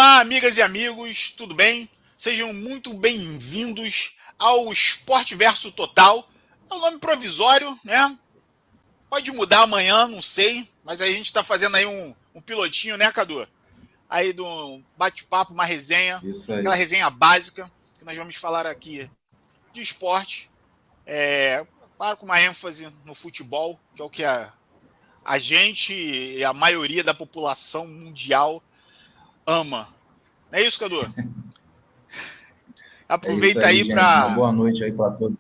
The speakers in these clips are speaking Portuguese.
Olá, amigas e amigos, tudo bem? Sejam muito bem-vindos ao Esporte Verso Total. É um nome provisório, né? Pode mudar amanhã, não sei, mas a gente está fazendo aí um pilotinho, né, Cadu? Aí de um bate-papo, uma resenha, Isso aí. aquela resenha básica, que nós vamos falar aqui de esporte, claro, com uma ênfase no futebol, que é o que a gente e a maioria da população mundial ama. Não é isso, Cadu? É isso Aproveita aí, aí gente. Uma para. boa noite aí para todos.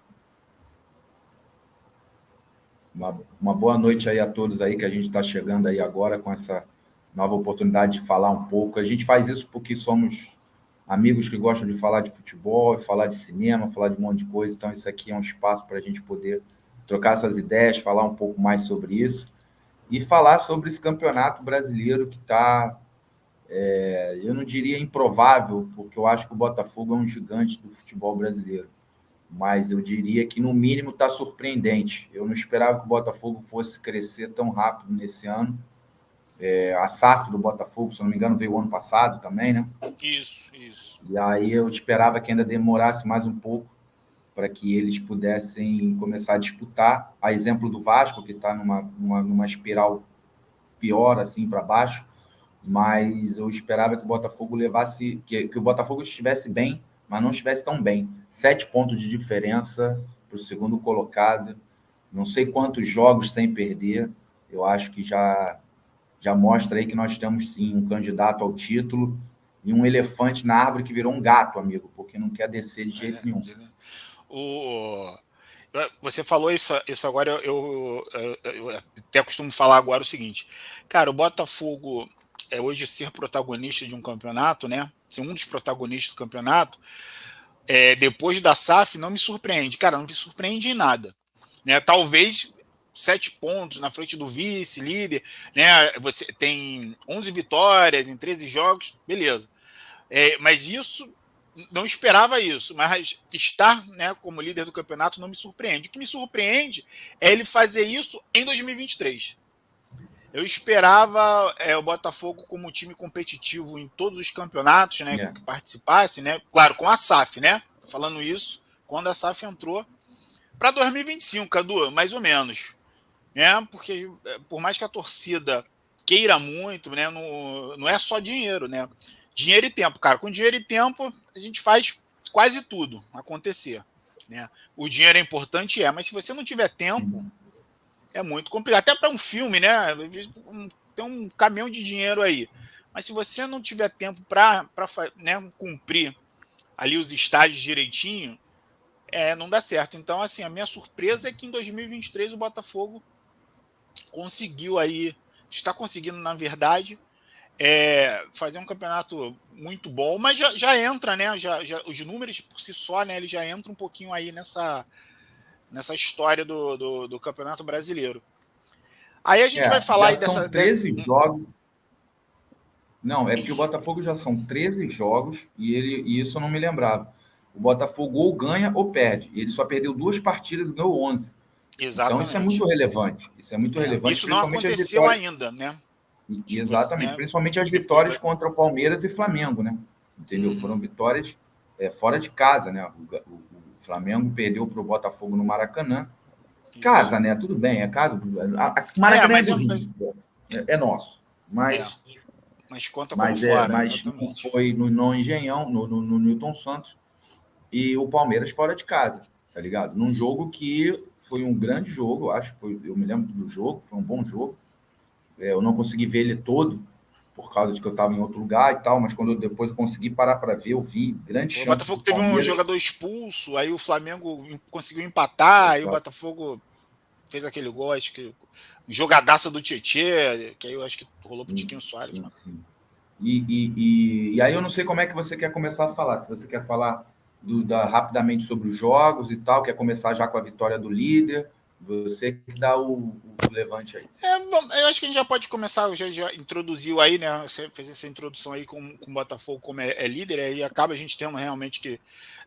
Uma boa noite aí a todos aí que a gente está chegando aí agora com essa nova oportunidade de falar um pouco. A gente faz isso porque somos amigos que gostam de falar de futebol, falar de cinema, falar de um monte de coisa. Então, isso aqui é um espaço para a gente poder trocar essas ideias, falar um pouco mais sobre isso e falar sobre esse campeonato brasileiro que está, eu não diria improvável, porque eu acho que o Botafogo é um gigante do futebol brasileiro. Mas eu diria que, no mínimo, está surpreendente. Eu não esperava que o Botafogo fosse crescer tão rápido nesse ano. A SAF do Botafogo, se não me engano, veio o ano passado também, né? Isso. E aí eu esperava que ainda demorasse mais um pouco para que eles pudessem começar a disputar. A exemplo do Vasco, que está numa espiral pior, assim, para baixo. Mas eu esperava que o Botafogo levasse, que o Botafogo estivesse bem, mas não estivesse tão bem. 7 pontos de diferença para o segundo colocado, não sei quantos jogos sem perder. Eu acho que já mostra aí que nós temos sim um candidato ao título e um elefante na árvore que virou um gato, amigo, porque não quer descer de jeito nenhum. Você falou isso agora, eu até costumo falar agora o seguinte, cara, o Botafogo é hoje ser protagonista de um campeonato, né? Ser um dos protagonistas do campeonato, depois da SAF, não me surpreende, cara, não me surpreende em nada, né? Talvez 7 pontos na frente do vice-líder, né? Você tem 11 vitórias em 13 jogos, beleza. Mas isso, não esperava isso, mas estar, né, como líder do campeonato não me surpreende. O que me surpreende é ele fazer isso em 2023. Eu esperava o Botafogo como um time competitivo em todos os campeonatos, né, É. que participasse, né, claro, com a SAF, né, falando isso, quando a SAF entrou, para 2025, Cadu, mais ou menos, né, porque por mais que a torcida queira muito, né, não é só dinheiro, né, dinheiro e tempo, cara. Com dinheiro e tempo, a gente faz quase tudo acontecer, né? O dinheiro é importante, mas se você não tiver tempo, é muito complicado. Até para um filme, né? Tem um caminhão de dinheiro aí. Mas se você não tiver tempo para né, cumprir ali os estágios direitinho, não dá certo. Então, assim, a minha surpresa é que em 2023 o Botafogo conseguiu aí, está conseguindo, na verdade, fazer um campeonato muito bom, mas já entra, né? Os números por si só, né? Ele já entra um pouquinho aí nessa história do Campeonato Brasileiro. Aí a gente vai falar Já aí são 13 dessa. jogos. Não, é porque o Isso, Botafogo já são 13 jogos e isso eu não me lembrava. O Botafogo ou ganha ou perde. Ele só perdeu 2 partidas e ganhou 11. Então isso é muito exatamente. relevante. Isso é muito relevante, Isso não principalmente as aconteceu vitórias. ainda, né? Exatamente, Né? principalmente as Depois vitórias contra o Palmeiras e Flamengo, né? Entendeu? Foram vitórias fora de casa, né? O Flamengo perdeu para o Botafogo no Maracanã. isso. Casa, né? Tudo bem, é casa. Maracanã é Mas, do Rio, é nosso. é, Mas mas conta como fora, mas não exatamente. foi no Engenhão, no Newton Santos, e o Palmeiras fora de casa, tá ligado? Num jogo que foi um grande jogo, acho que foi, eu me lembro do jogo, foi um bom jogo. Eu não consegui ver ele todo, por causa de que eu estava em outro lugar e tal, mas quando depois eu consegui parar para ver, eu vi grandes O chances do Botafogo teve um Palmeiras. jogador expulso, aí o Flamengo conseguiu empatar, aí o Exato. Botafogo fez aquele gol, acho que jogadaça do Tietê, que aí eu acho que rolou pro Tiquinho Soares, Sim, mano. sim. E aí eu não sei como é que você quer começar a falar. Se você quer falar rapidamente sobre os jogos e tal, quer começar já com a vitória do líder, você que dá o levante aí. Eu acho que a gente já pode começar, já introduziu aí, né? Você fez essa introdução aí com o Botafogo como é líder, aí acaba a gente tendo realmente que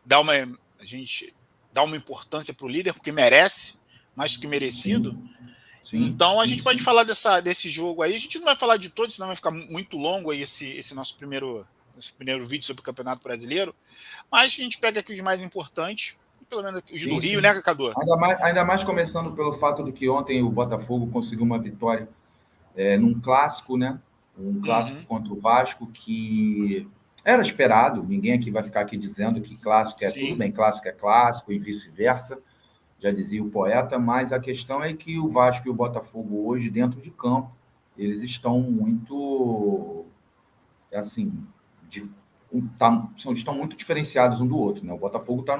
dar uma, a gente dá uma importância para o líder, porque merece, mais do que merecido. Sim, sim, Então a sim, gente pode sim. falar desse jogo aí. A gente não vai falar de todos, senão vai ficar muito longo aí esse nosso primeiro. nesse primeiro vídeo sobre o Campeonato Brasileiro, mas a gente pega aqui os mais importantes, pelo menos os do Rio, né, Cadu? Ainda mais começando pelo fato de que ontem o Botafogo conseguiu uma vitória num clássico, né? Um clássico contra o Vasco que era esperado. Ninguém aqui vai ficar aqui dizendo que clássico é tudo bem, clássico é clássico e vice-versa, já dizia o poeta, mas a questão é que o Vasco e o Botafogo hoje, dentro de campo, eles estão muito, assim, estão muito diferenciados um do outro, né? O Botafogo está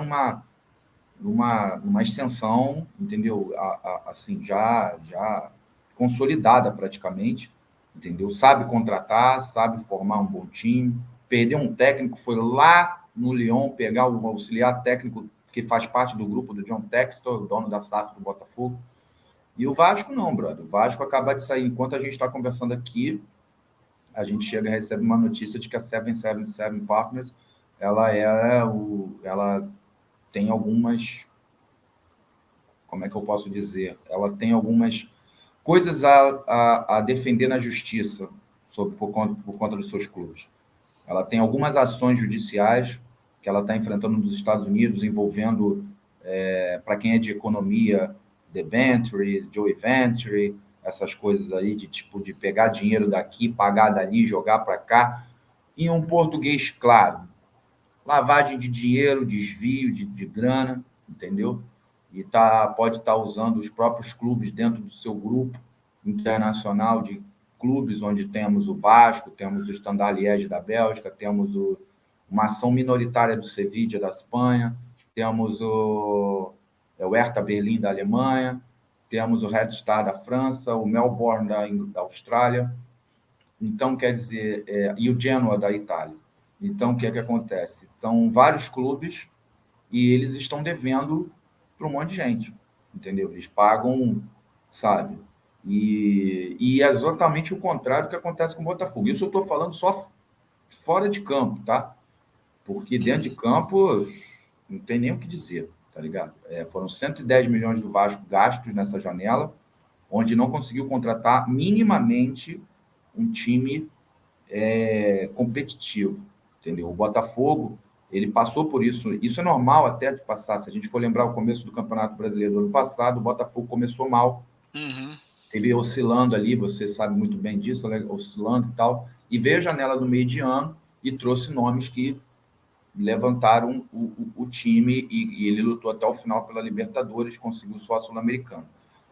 numa extensão, entendeu? Assim, já consolidada praticamente, entendeu? Sabe contratar, sabe formar um bom time. Perdeu um técnico, foi lá no Lyon pegar o auxiliar técnico que faz parte do grupo do John Textor, dono da SAF do Botafogo. E o Vasco não, brother. O Vasco acaba de sair. Enquanto a gente está conversando aqui, a gente chega e recebe uma notícia de que a 777 Partners, ela tem algumas, como é que eu posso dizer? Ela tem algumas coisas a defender na justiça por conta dos seus clubes. Ela tem algumas ações judiciais que ela está enfrentando nos Estados Unidos, envolvendo, para quem é de economia, debentures, joint venture, essas coisas aí de pegar dinheiro daqui, pagar dali, jogar para cá, em um português claro. Lavagem de dinheiro, desvio de grana, entendeu? E pode estar usando os próprios clubes dentro do seu grupo internacional de clubes, onde temos o Vasco, temos o Standard Liège da Bélgica, temos uma ação minoritária do Sevilla da Espanha, temos o Hertha Berlim da Alemanha, temos o Red Star da França, o Melbourne da Austrália. Então, quer dizer, e o Genoa da Itália. Então, o que é que acontece? São vários clubes e eles estão devendo para um monte de gente, entendeu? Eles pagam, sabe? E é exatamente o contrário que acontece com o Botafogo. Isso eu estou falando só fora de campo, tá? Porque dentro de campo não tem nem o que dizer, tá ligado? Foram 110 milhões do Vasco gastos nessa janela, onde não conseguiu contratar minimamente um time competitivo, entendeu? O Botafogo, ele passou por isso. Isso é normal até de passar. Se a gente for lembrar o começo do Campeonato Brasileiro do ano passado, o Botafogo começou mal. Teve oscilando ali, você sabe muito bem disso, oscilando e tal. E veio a janela do meio de ano e trouxe nomes que levantaram o time e ele lutou até o final pela Libertadores, conseguiu só a Sul-Americana.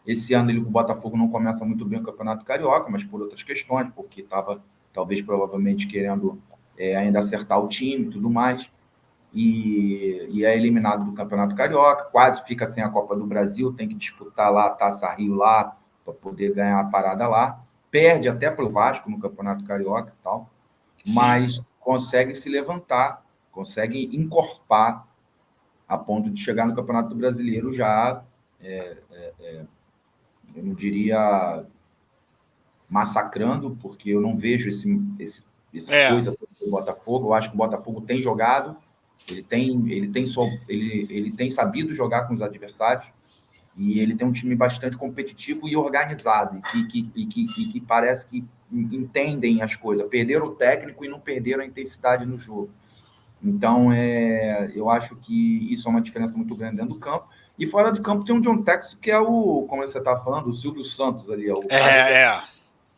Esse ano o Botafogo não começa muito bem o Campeonato Carioca, mas por outras questões, porque estava talvez provavelmente querendo ainda acertar o time e tudo mais, e é eliminado do Campeonato Carioca, quase fica sem a Copa do Brasil, tem que disputar lá a Taça Rio lá, para poder ganhar a parada lá, perde até para o Vasco no Campeonato Carioca e tal, mas consegue se levantar, consegue encorpar a ponto de chegar no Campeonato Brasileiro já, eu não diria massacrando, porque eu não vejo essa coisa do Botafogo. Eu acho que o Botafogo tem jogado, ele tem sabido jogar com os adversários, e ele tem um time bastante competitivo e organizado, e que parece que entendem as coisas. Perderam o técnico e não perderam a intensidade no jogo. Então, eu acho que isso é uma diferença muito grande dentro do campo. E fora de campo tem um John Textor, que é como você está falando, o Silvio Santos ali.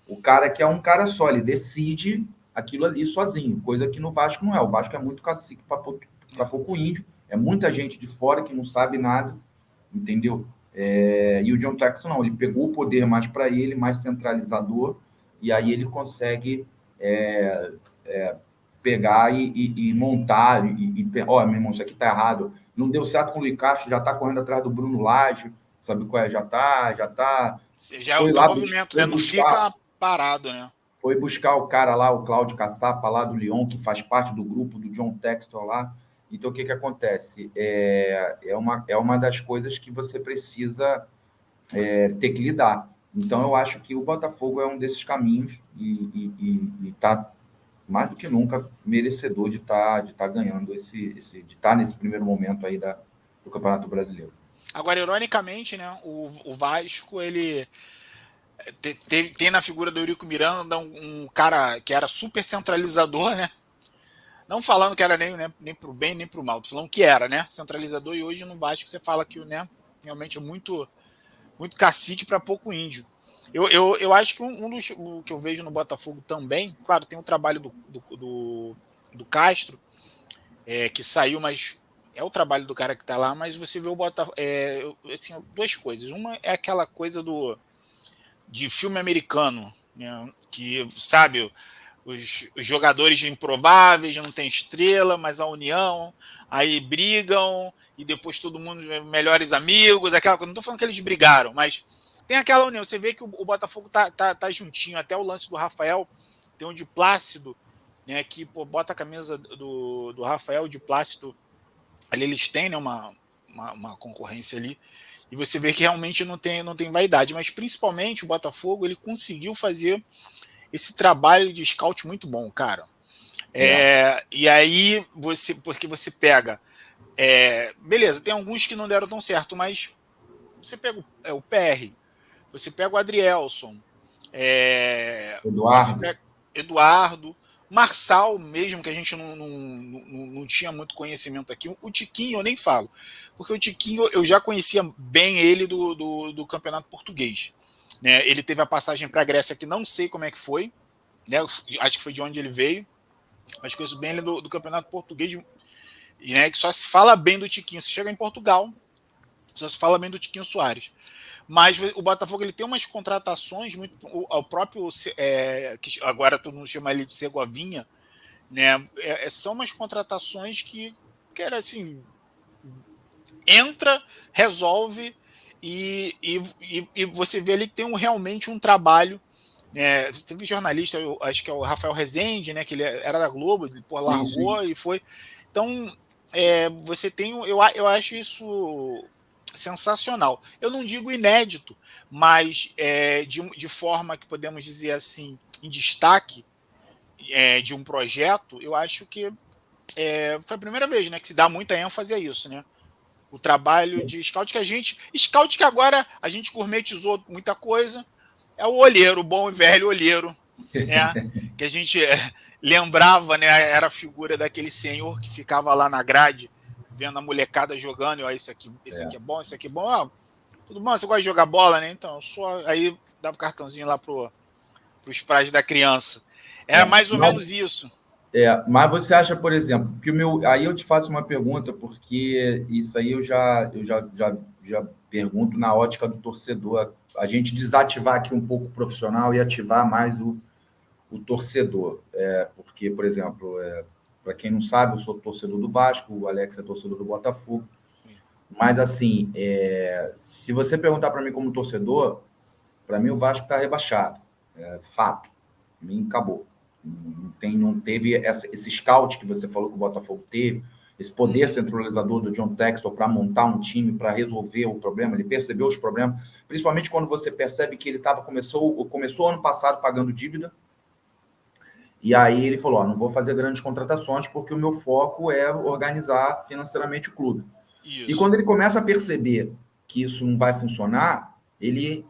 O cara que é um cara só, ele decide aquilo ali sozinho, coisa que no Vasco não é. O Vasco é muito cacique para pouco índio, é muita gente de fora que não sabe nada, entendeu? E o John Textor não, ele pegou o poder mais para ele, mais centralizador, e aí ele consegue pegar e montar, meu irmão, isso aqui tá errado, não deu certo com o Luiz Castro, já tá correndo atrás do Bruno Lage, sabe qual é? Já tá... Já é o movimento, né? Não fica parado, né? Foi buscar o cara lá, o Cláudio Caçapa, lá do Lyon, que faz parte do grupo do John Textor lá. Então, o que acontece? É uma das coisas que você precisa ter que lidar. Então, eu acho que o Botafogo é um desses caminhos e está mais do que nunca merecedor de estar ganhando de estar nesse primeiro momento aí do Campeonato Brasileiro. Agora, ironicamente, né, o Vasco, ele tem na figura do Eurico Miranda um cara que era super centralizador, né? Não falando que era nem para o bem nem para o mal, tô falando que era, né? Centralizador, e hoje no Vasco você fala que, né, realmente é muito, muito cacique para pouco índio. Eu acho que um dos o que eu vejo no Botafogo também, claro, tem o trabalho do Castro, que saiu, mas é o trabalho do cara que está lá, mas você vê o Botafogo. Assim, duas coisas. Uma é aquela coisa de filme americano, né, que, sabe, os jogadores improváveis, não tem estrela, mas a união, aí brigam e depois todo mundo melhores amigos, aquela coisa. Não estou falando que eles brigaram, mas tem aquela união. Você vê que o Botafogo tá juntinho, até o lance do Rafael, tem um de Plácido, né, que bota a camisa do Rafael de Plácido, ali eles têm, né, uma concorrência ali, e você vê que realmente não tem vaidade, mas principalmente o Botafogo ele conseguiu fazer esse trabalho de scout muito bom, cara. E aí porque você pega, beleza, tem alguns que não deram tão certo, mas você pega o PR, você pega o Adrielson, você Eduardo. pega Eduardo, Marçal mesmo, que a gente não tinha muito conhecimento aqui. O Tiquinho eu nem falo, porque o Tiquinho eu já conhecia bem ele do Campeonato Português. Né? Ele teve a passagem para a Grécia que não sei como é que foi, né? Acho que foi de onde ele veio, mas conheço bem ele do Campeonato Português, e, né, que só se fala bem do Tiquinho. Se chega em Portugal, só se fala bem do Tiquinho Soares. Mas o Botafogo ele tem umas contratações muito. O próprio. Que agora todo mundo chama ele de Segovinha, né? São umas contratações que era assim. Entra, resolve, e você vê ali que tem realmente um trabalho. Teve jornalista, eu acho que é o Rafael Rezende, né? Que ele era da Globo, ele largou e foi. Então, você tem. Eu acho isso sensacional. Eu não digo inédito, mas de forma que podemos dizer assim, em destaque de um projeto, eu acho que foi a primeira vez, né, que se dá muita ênfase a isso, né? O trabalho de scout Scout que agora a gente gourmetizou muita coisa, é o olheiro, o bom e velho olheiro, né? Que a gente lembrava, né? Era a figura daquele senhor que ficava lá na grade, vendo a molecada jogando, e ó, esse aqui é bom, esse aqui é bom. Ah, tudo bom? Você gosta de jogar bola, né? Então, aí dava o cartãozinho lá pros pais da criança. Era mais ou menos isso. Mas você acha, por exemplo, que aí eu te faço uma pergunta, porque isso aí eu já pergunto na ótica do torcedor, a gente desativar aqui um pouco o profissional e ativar mais o torcedor. Porque, por exemplo, para quem não sabe, eu sou torcedor do Vasco, o Alex é torcedor do Botafogo, mas assim, se você perguntar para mim como torcedor, para mim o Vasco está rebaixado, fato, para mim acabou. Não teve esse scout que você falou que o Botafogo teve, esse poder centralizador do John Textor para montar um time, para resolver o problema. Ele percebeu os problemas, principalmente quando você percebe que ele começou ano passado pagando dívida, e aí ele falou, não vou fazer grandes contratações porque o meu foco é organizar financeiramente o clube. Isso. E quando ele começa a perceber que isso não vai funcionar, ele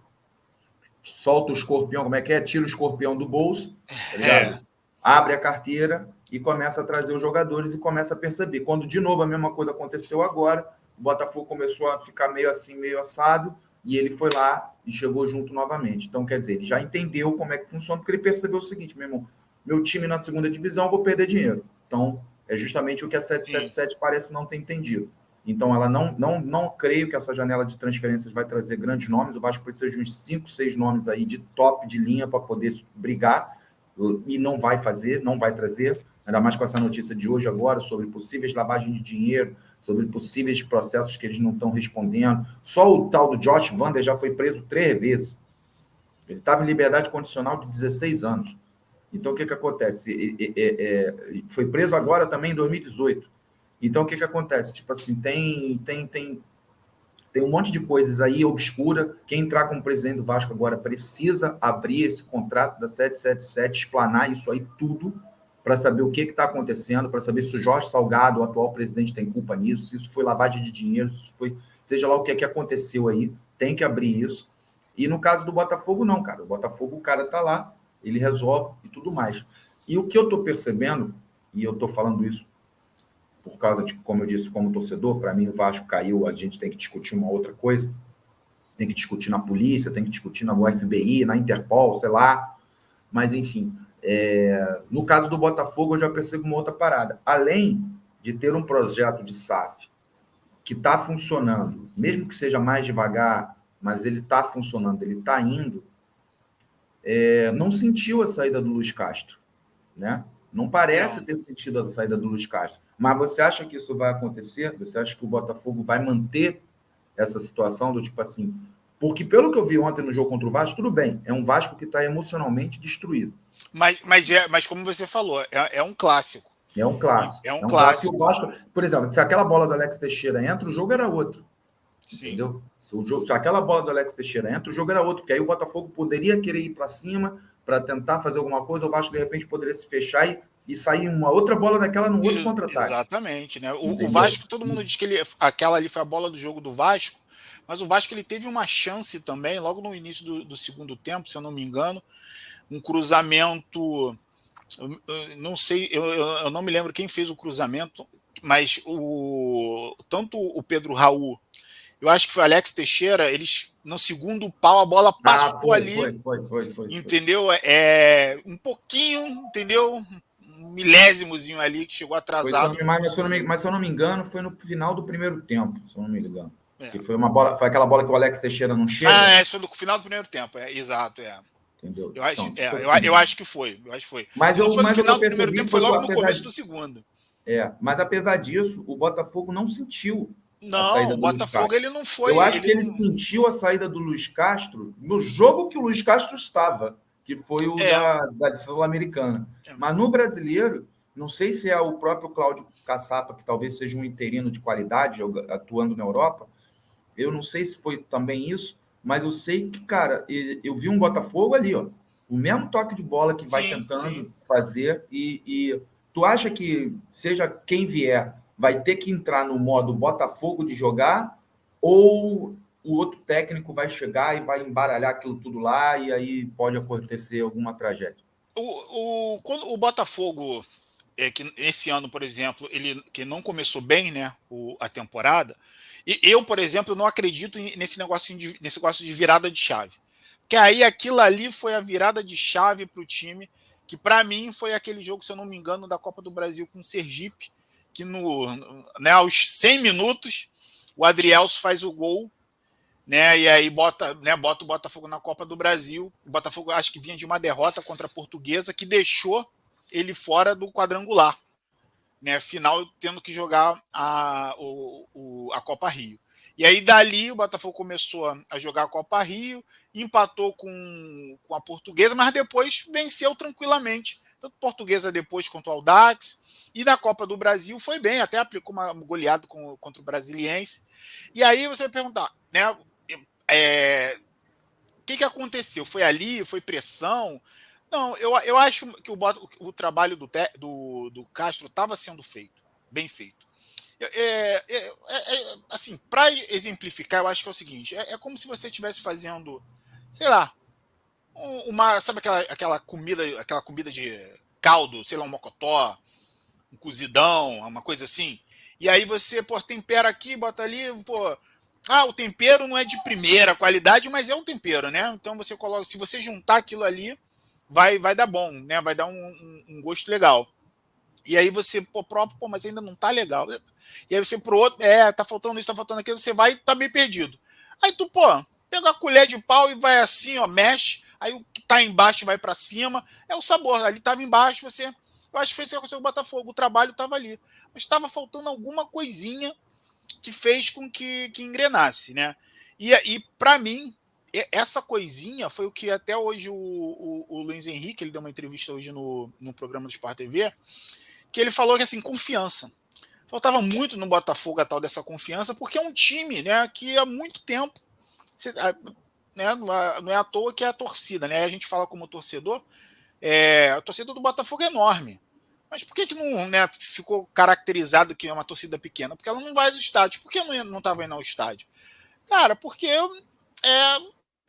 solta o escorpião, como é que é? Tira o escorpião do bolso, tá ligado? Abre a carteira e começa a trazer os jogadores e começa a perceber. Quando, de novo, a mesma coisa aconteceu agora, o Botafogo começou a ficar meio assim, meio assado, e ele foi lá e chegou junto novamente. Então, quer dizer, ele já entendeu como é que funciona, porque ele percebeu o seguinte, meu irmão, meu time na segunda divisão, eu vou perder dinheiro. Então, é justamente o que a 777 parece não ter entendido. Então, ela não creio que essa janela de transferências vai trazer grandes nomes. O Vasco precisa de uns 5, 6 nomes aí de top de linha para poder brigar, e não vai trazer, ainda mais com essa notícia de hoje agora, sobre possíveis lavagens de dinheiro, sobre possíveis processos que eles não estão respondendo. Só o tal do Josh Vander já foi preso 3 vezes. Ele estava em liberdade condicional de 16 anos. Então, o que acontece? Foi preso agora também em 2018. Então, o que acontece? Tipo assim, tem um monte de coisas aí obscura. Quem entrar como presidente do Vasco agora precisa abrir esse contrato da 777, explanar isso aí tudo, para saber o que está acontecendo, para saber se o Jorge Salgado, o atual presidente, tem culpa nisso, se isso foi lavagem de dinheiro, se foi, seja lá o que aconteceu aí, tem que abrir isso. E no caso do Botafogo, não, cara. O Botafogo, o cara está lá, ele resolve e tudo mais. E o que eu estou percebendo, e eu estou falando isso por causa de, como eu disse, como torcedor, para mim o Vasco caiu, a gente tem que discutir uma outra coisa, tem que discutir na polícia, tem que discutir na FBI, na Interpol, sei lá, mas enfim, no caso do Botafogo eu já percebo uma outra parada, além de ter um projeto de SAF que está funcionando, mesmo que seja mais devagar, mas ele está funcionando, ele está indo, não sentiu a saída do Luiz Castro, né? Não parece ter sentido a saída do Luiz Castro. Mas você acha que isso vai acontecer? Você acha que o Botafogo vai manter essa situação do tipo assim? Porque pelo que eu vi ontem no jogo contra o Vasco, tudo bem, é um Vasco que está emocionalmente destruído. Mas como você falou, é um clássico. É um clássico. É um clássico. Que o Vasco, por exemplo, se aquela bola do Alex Teixeira entra, o jogo era outro. Sim. Entendeu? Se aquela bola do Alex Teixeira entra, o jogo era outro, porque aí o Botafogo poderia querer ir para cima para tentar fazer alguma coisa, o Vasco de repente poderia se fechar e sair uma outra bola daquela no outro contra-ataque. Exatamente, né? O Vasco, todo mundo diz que aquela ali foi a bola do jogo do Vasco, mas o Vasco ele teve uma chance também, logo no início do segundo tempo, se eu não me engano, um cruzamento. Eu não sei, eu não me lembro quem fez o cruzamento, mas tanto o Pedro Raul, eu acho que foi o Alex Teixeira, eles no segundo pau a bola passou ali. Foi. Entendeu? Um pouquinho, entendeu? Um milésimozinho ali que chegou atrasado. Mas se eu não me engano, foi no final do primeiro tempo, se eu não me engano. Que foi aquela bola que o Alex Teixeira não chega. Foi no final do primeiro tempo, exato, Entendeu? Eu acho que foi. Mas no final do primeiro tempo, foi logo no começo do segundo. Mas apesar disso, o Botafogo não sentiu. Não, o Botafogo ele não foi. Eu acho que ele sentiu a saída do Luiz Castro no jogo que o Luiz Castro estava, que foi o da Sul-Americana. Mas no brasileiro, não sei se é o próprio Cláudio Caçapa, que talvez seja um interino de qualidade, atuando na Europa. Eu não sei se foi também isso, mas eu sei que, cara, eu vi um Botafogo ali, ó, o mesmo toque de bola que vai tentando fazer. E tu acha que, seja quem vier, vai ter que entrar no modo Botafogo de jogar, ou o outro técnico vai chegar e vai embaralhar aquilo tudo lá e aí pode acontecer alguma tragédia? Quando o Botafogo, que esse ano, por exemplo, ele que não começou bem, né, a temporada, e eu, por exemplo, não acredito nesse negócio de virada de chave. Porque aí aquilo ali foi a virada de chave para o time, que para mim foi aquele jogo, se eu não me engano, da Copa do Brasil com o Sergipe, que aos 100 minutos o Adrielso faz o gol, né, e aí bota o Botafogo na Copa do Brasil. O Botafogo acho que vinha de uma derrota contra a Portuguesa, que deixou ele fora do quadrangular, né, final tendo que jogar a Copa Rio. E aí dali o Botafogo começou a jogar a Copa Rio, empatou com a Portuguesa, mas depois venceu tranquilamente. Tanto a Portuguesa depois contra o Audax, e na Copa do Brasil foi bem, até aplicou uma goleada contra o Brasiliense. E aí você vai perguntar, né, o que aconteceu? Foi ali? Foi pressão? Não, eu acho que o trabalho do Castro estava sendo feito, bem feito. Assim, para exemplificar, eu acho que é o seguinte: é como se você estivesse fazendo, sei lá, sabe aquela comida de caldo, sei lá, um mocotó, um cozidão, uma coisa assim. E aí você, tempera aqui, bota ali, o tempero não é de primeira qualidade, mas é um tempero, né? Então você coloca, se você juntar aquilo ali, vai dar bom, né? Vai dar um gosto legal. E aí você prova, mas ainda não tá legal. E aí você pro outro, tá faltando isso, tá faltando aquilo, você vai e tá meio perdido. Aí tu, pega a colher de pau e vai assim, ó, mexe, aí o que tá embaixo vai para cima, é o sabor, ali tava embaixo, eu acho que foi isso que aconteceu com o Botafogo, o trabalho tava ali. Mas estava faltando alguma coisinha que fez com que engrenasse, né? E para mim, essa coisinha foi o que até hoje o Luiz Henrique, ele deu uma entrevista hoje no programa do Sport TV, que ele falou que, assim, confiança. Faltava muito no Botafogo a tal dessa confiança, porque é um time, né, que há muito tempo, né, não é à toa que é a torcida, né? A gente fala como torcedor, a torcida do Botafogo é enorme. Mas por que não, né, ficou caracterizado que é uma torcida pequena? Porque ela não vai aos estádios. Por que não estava indo ao estádio? Cara, porque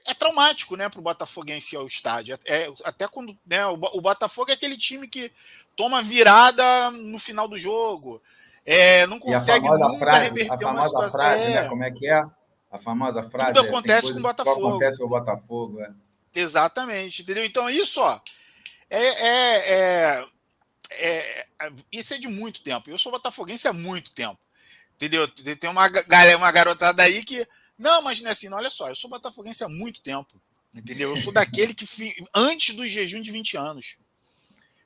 é traumático, né, para o botafoguense ir ao estádio. Até quando, né, o Botafogo é aquele time que toma virada no final do jogo, não consegue nunca a reverter uma famosa situação. frase, né? Como é que é? A famosa Tudo frase tem acontece com o coisas que só Botafogo. acontece com o Botafogo. Exatamente, entendeu? Então isso, ó, isso é de muito tempo. Eu sou botafoguense há muito tempo, entendeu? Tem uma garotada aí que não, mas não é assim, não, olha só, eu sou botafoguense há muito tempo, entendeu? Eu sou daquele que antes do jejum de 20 anos,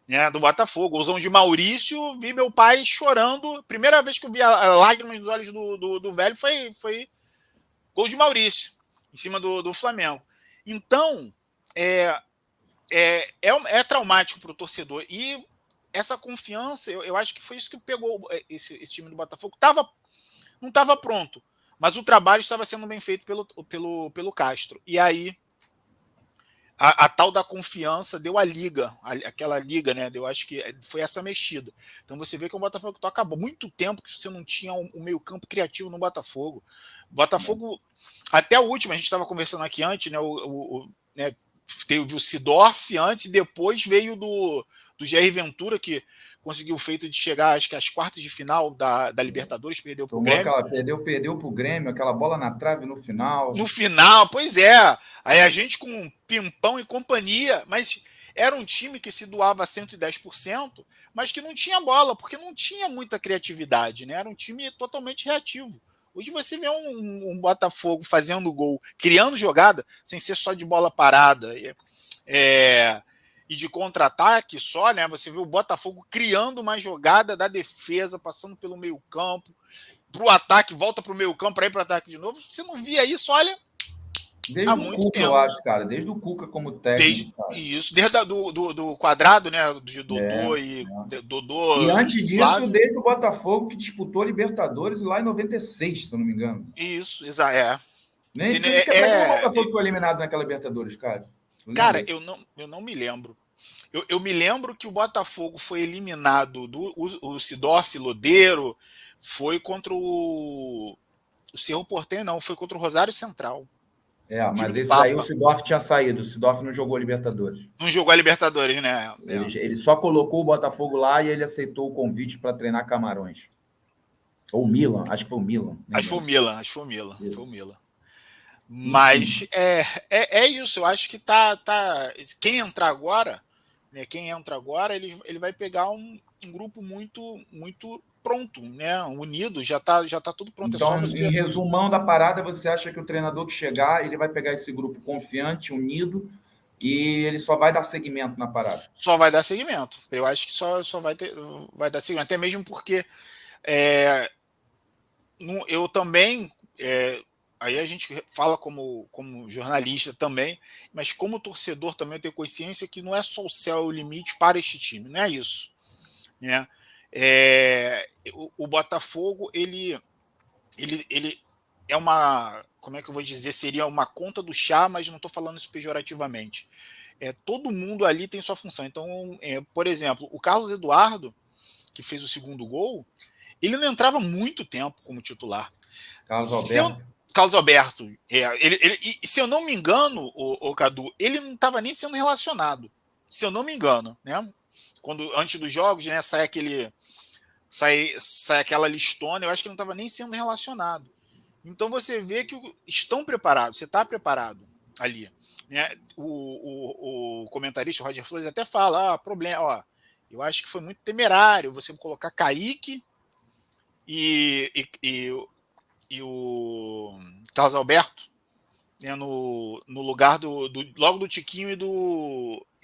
né, do Botafogo. Golzão de Maurício, vi meu pai chorando. Primeira vez que eu vi a lágrimas nos olhos do velho foi gol de Maurício, em cima do Flamengo. Então, é traumático para o torcedor. E essa confiança, eu acho que foi isso que pegou esse time do Botafogo. Não estava pronto, mas o trabalho estava sendo bem feito pelo Castro. E aí, a tal da confiança deu a liga, aquela liga, né? Eu acho que foi essa mexida. Então você vê que o Botafogo acabou muito tempo que você não tinha um meio-campo criativo no Botafogo. Botafogo, até o último, a gente estava conversando aqui antes, né? Né, teve o Sidorf antes e depois veio do Jair Ventura, que conseguiu o feito de chegar, acho que às quartas de final da Libertadores, perdeu para o Grêmio. Perdeu para o Grêmio, aquela bola na trave no final. No final, pois é. Aí a gente com Pimpão e companhia, mas era um time que se doava 110%, mas que não tinha bola, porque não tinha muita criatividade, né? Era um time totalmente reativo. Hoje você vê um Botafogo fazendo gol, criando jogada, sem ser só de bola parada e de contra-ataque só, né? Você vê o Botafogo criando uma jogada da defesa, passando pelo meio-campo, para o ataque, volta para o meio-campo para ir para o ataque de novo. Você não via isso, olha, desde há o muito Cuca, tempo. eu acho, cara. Desde o Cuca como técnico. Desde do quadrado, né? De Dodô Dodô. E antes disso, desde o Botafogo que disputou a Libertadores lá em 96, se eu não me engano. Isso, Como é que o Botafogo foi eliminado naquela Libertadores, cara? Cara, eu não me lembro. Eu me lembro que o Botafogo foi eliminado o Sidorf Lodeiro foi contra o Cerro Porteño, não, foi contra o Rosário Central. Mas esse daí o Sidorf tinha saído. O Sidorf não jogou Libertadores. Não jogou a Libertadores, né? Ele só colocou o Botafogo lá e ele aceitou o convite para treinar Camarões. Ou Milan, acho que foi o Milan. Acho que foi o Milan. Mas é isso, eu acho que tá. Quem entrar agora, né? Ele vai pegar um grupo muito pronto, né? Unido, já tá tudo pronto. Então, é só você... em resumão da parada, você acha que o treinador que chegar, ele vai pegar esse grupo confiante, unido, e ele só vai dar seguimento na parada? Só vai dar seguimento. Eu acho que só vai dar seguimento. Até mesmo porque eu também. Aí a gente fala como jornalista também, mas como torcedor também eu tenho consciência que não é só o céu o limite para este time, não é isso, né? O Botafogo ele é uma, como é que eu vou dizer, seria uma conta do chá, mas não estou falando isso pejorativamente. Todo mundo ali tem sua função. Então, por exemplo, o Carlos Eduardo, que fez o segundo gol, ele não entrava muito tempo como titular. Carlos Alberto. Se eu não me engano, o Cadu, ele não estava nem sendo relacionado. Se eu não me engano, né? Antes dos jogos, né, sai aquela listona, eu acho que não estava nem sendo relacionado. Então você vê que estão preparados, você está preparado ali. Né? O comentarista, o Roger Flores, até fala: problema, eu acho que foi muito temerário você colocar Kaique e o Carlos Alberto, né, no lugar logo do Tiquinho e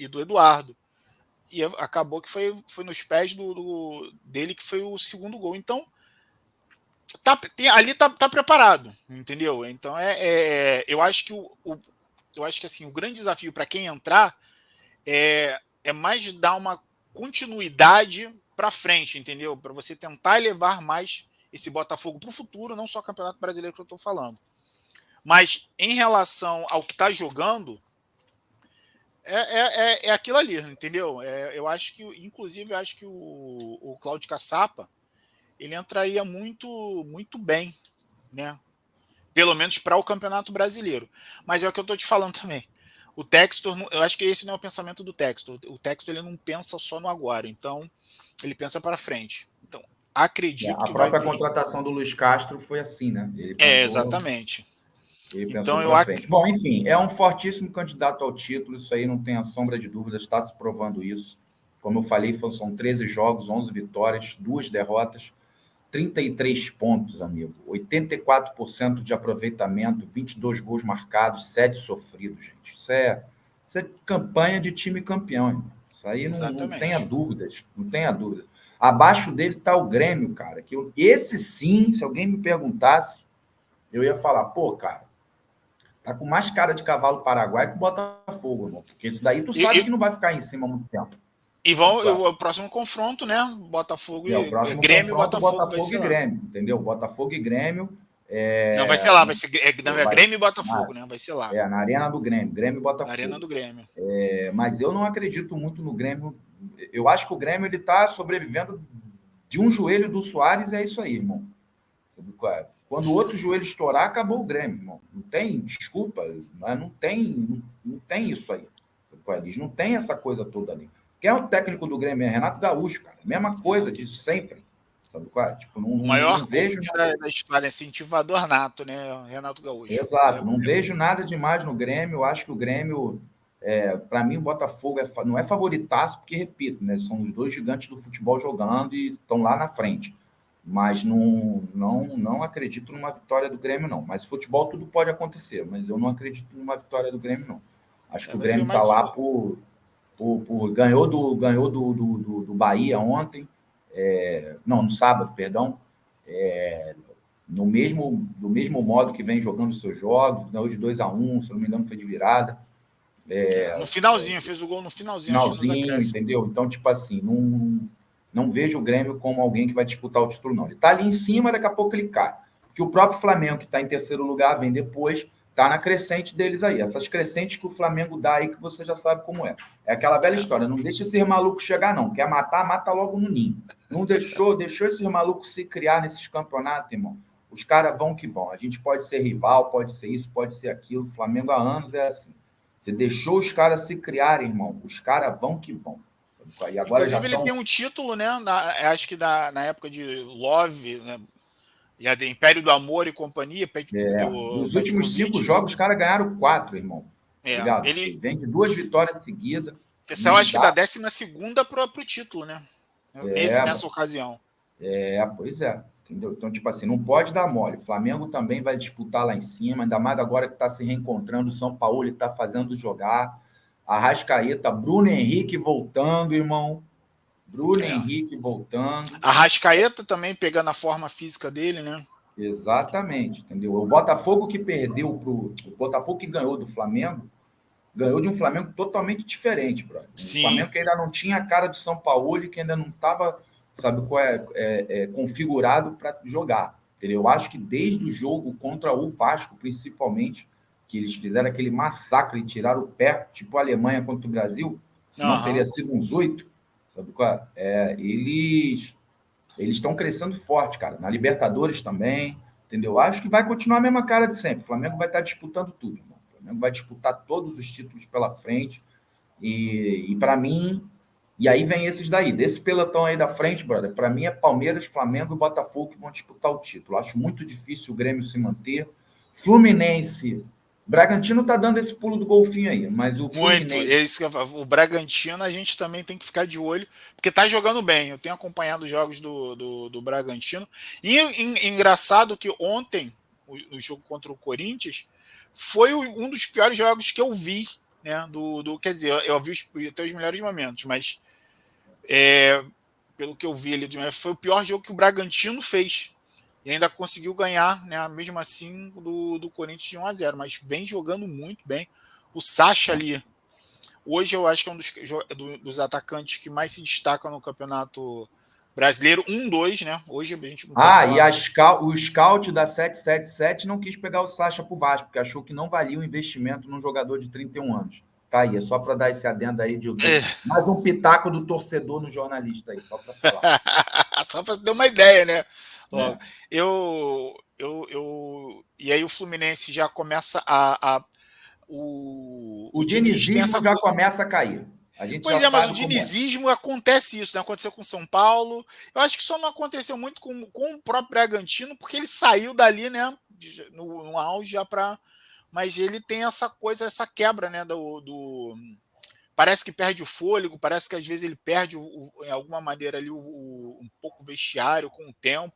do Eduardo. E acabou que foi nos pés dele que foi o segundo gol. Então, ali tá preparado, entendeu? Então, eu acho que assim, o grande desafio para quem entrar é mais dar uma continuidade para frente, entendeu? Para você tentar levar mais esse Botafogo para o futuro, não só o Campeonato Brasileiro que eu estou falando. Mas em relação ao que está jogando, é aquilo ali, entendeu? Eu acho que, inclusive, o Cláudio Caçapa ele entraria muito bem, né? pelo menos para o Campeonato Brasileiro. Mas é o que eu estou te falando também. O Textor, eu acho que esse não é o pensamento do Textor. O Textor ele não pensa só no agora, então ele pensa para frente. Então, acredito A que vai própria vir. contratação do Luiz Castro foi assim, né? Exatamente. Ele então, pensou para frente. Bom, enfim, é um fortíssimo candidato ao título, isso aí não tem a sombra de dúvidas, está se provando isso. Como eu falei, são 13 jogos, 11 vitórias, 2 derrotas, 33 pontos, amigo. 84% de aproveitamento, 22 gols marcados, 7 sofridos, gente. Isso é campanha de time campeão, irmão. Isso aí não tenha dúvidas, não tenha dúvidas. Abaixo dele está o Grêmio, cara. Esse sim, se alguém me perguntasse, eu ia falar, pô, cara, tá com mais cara de cavalo paraguai que o Botafogo, irmão. Porque esse daí tu sabe que não vai ficar em cima há muito tempo. E o próximo confronto, né? Botafogo o próximo Grêmio confronto, Botafogo e Grêmio, entendeu? Botafogo e Grêmio. Não, vai ser lá, vai ser Grêmio e Botafogo, né? Vai ser lá. Na Arena do Grêmio, Grêmio e Botafogo. Na Arena do Grêmio. Mas eu não acredito muito no Grêmio. Eu acho que o Grêmio ele tá sobrevivendo de um joelho do Soares, é isso aí, irmão. Quando o outro joelho estourar, acabou o Grêmio, irmão. Não tem desculpa, não tem isso aí. Eles não tem essa coisa toda ali. Quem é o técnico do Grêmio? É Renato Gaúcho, cara. Mesma coisa de sempre. Sabe qual é? Tipo, o maior não vejo da história, incentivador nato, né? Renato Gaúcho. Exato. Não vejo nada demais no Grêmio. Eu acho que o Grêmio, para mim, o Botafogo não é favoritaço, porque, repito, né? São os dois gigantes do futebol jogando e estão lá na frente. Mas não acredito numa vitória do Grêmio, não. Mas futebol tudo pode acontecer, mas eu não acredito numa vitória do Grêmio, não. Acho que o Grêmio está lá ganhou do Bahia ontem, no sábado, perdão, do mesmo modo que vem jogando os seus jogos, ganhou de 2-1, se não me engano foi de virada. No finalzinho, fez o gol no finalzinho, entendeu? Então, tipo assim, não vejo o Grêmio como alguém que vai disputar o título, não. Ele está ali em cima, daqui a pouco ele cai. Porque o próprio Flamengo, que está em terceiro lugar, vem depois, está na crescente deles aí. Essas crescentes que o Flamengo dá aí, que você já sabe como é. É aquela velha história, não deixa esses malucos chegar, não. Quer matar, mata logo no ninho. Não deixou esses malucos se criar nesses campeonatos, irmão. Os caras vão que vão. A gente pode ser rival, pode ser isso, pode ser aquilo. O Flamengo há anos é assim. Você deixou os caras se criarem, irmão. Os caras vão que vão. E agora inclusive, ele tem um título, né? Acho que na época de Love, né? E a de Império do Amor e companhia. Nos últimos 5 jogos, os caras ganharam 4, irmão. Ele vem de 2 vitórias seguidas. Essa eu acho que da 12ª para o título, né? Nessa ocasião. Pois é. Entendeu? Então, tipo assim, não pode dar mole. O Flamengo também vai disputar lá em cima, ainda mais agora que está se reencontrando. O São Paulo está fazendo jogar. Arrascaeta, Bruno Henrique voltando, irmão. Bruno Henrique voltando. Arrascaeta também pegando a forma física dele, né? Exatamente, entendeu? O Botafogo que perdeu o Botafogo que ganhou do Flamengo, ganhou de um Flamengo totalmente diferente, brother. Um Flamengo que ainda não tinha a cara do São Paulo e que ainda não estava, sabe qual configurado para jogar. Entendeu? Eu acho que desde o jogo contra o Vasco, principalmente, que eles fizeram aquele massacre e tiraram o pé, tipo a Alemanha contra o Brasil, senão teria sido uns 8. Sabe qual eles estão crescendo forte, cara. Na Libertadores também, entendeu? Acho que vai continuar a mesma cara de sempre. O Flamengo vai estar disputando tudo, irmão. O Flamengo vai disputar todos os títulos pela frente. E para mim... E aí vem esses daí. Desse pelotão aí da frente, brother, para mim é Palmeiras, Flamengo e Botafogo que vão disputar o título. Acho muito difícil o Grêmio se manter. Fluminense... Bragantino tá dando esse pulo do golfinho aí, mas o Fluminense... O Bragantino a gente também tem que ficar de olho, porque tá jogando bem. Eu tenho acompanhado os jogos do Bragantino. E engraçado que ontem, no jogo contra o Corinthians, foi um dos piores jogos que eu vi, né? Quer dizer, eu vi até os melhores momentos, mas pelo que eu vi ali, foi o pior jogo que o Bragantino fez. E ainda conseguiu ganhar, né, mesmo assim, do Corinthians de 1-0. Mas vem jogando muito bem. O Sacha ali, hoje eu acho que é um dos atacantes que mais se destaca no Campeonato Brasileiro. 1-2, né? Hoje a gente não pode falar. O scout da 777 não quis pegar o Sacha pro Vasco, porque achou que não valia o investimento num jogador de 31 anos. Tá aí, é só para dar esse adendo aí de mais um pitaco do torcedor no jornalista aí, só para falar. Só para ter uma ideia, né? É. E aí o Fluminense já começa O Diniz tem dinizismo essa. já começa a cair. A gente já Pois é, mas o sabe como é. dinizismo acontece isso, né? Aconteceu com São Paulo. Eu acho que só não aconteceu muito com o próprio Bragantino, porque ele saiu dali, né? No auge já para. Mas ele tem essa coisa, essa quebra, né? Parece que perde o fôlego, parece que às vezes ele perde, em alguma maneira, ali um pouco o vestiário com o tempo.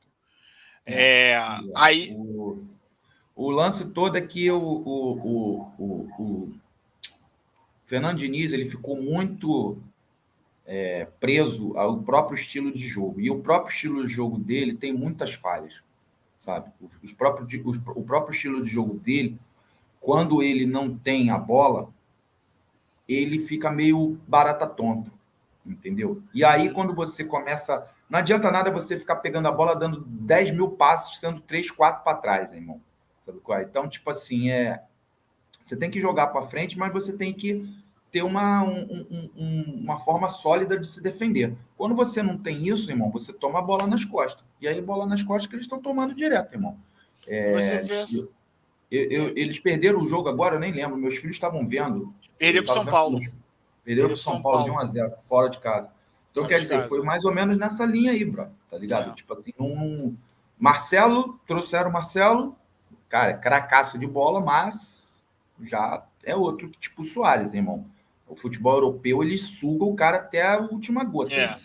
É. Aí. O lance todo é que o Fernando Diniz ele ficou muito preso ao próprio estilo de jogo. E o próprio estilo de jogo dele tem muitas falhas, sabe? O próprio estilo de jogo dele, quando ele não tem a bola, ele fica meio barata tonta, entendeu? E aí, quando você começa... Não adianta nada você ficar pegando a bola, dando 10 mil passes, sendo 3, 4 para trás, irmão. Sabe qual é? Então, tipo assim, você tem que jogar para frente, mas você tem que ter uma forma sólida de se defender. Quando você não tem isso, irmão, você toma a bola nas costas. E aí, bola nas costas que eles estão tomando direto, irmão. Você vê. Eles perderam o jogo agora, eu nem lembro. Meus filhos estavam vendo. Perder para São Paulo. Perderam para São Paulo de 1-0, fora de casa. Então, Fora quer de dizer, casa. foi mais ou menos nessa linha aí, bro. Tá ligado? Tipo assim, Marcelo, trouxeram o Marcelo, cara, cracaço de bola, mas já é outro tipo Soares, irmão. O futebol europeu, ele suga o cara até a última gota.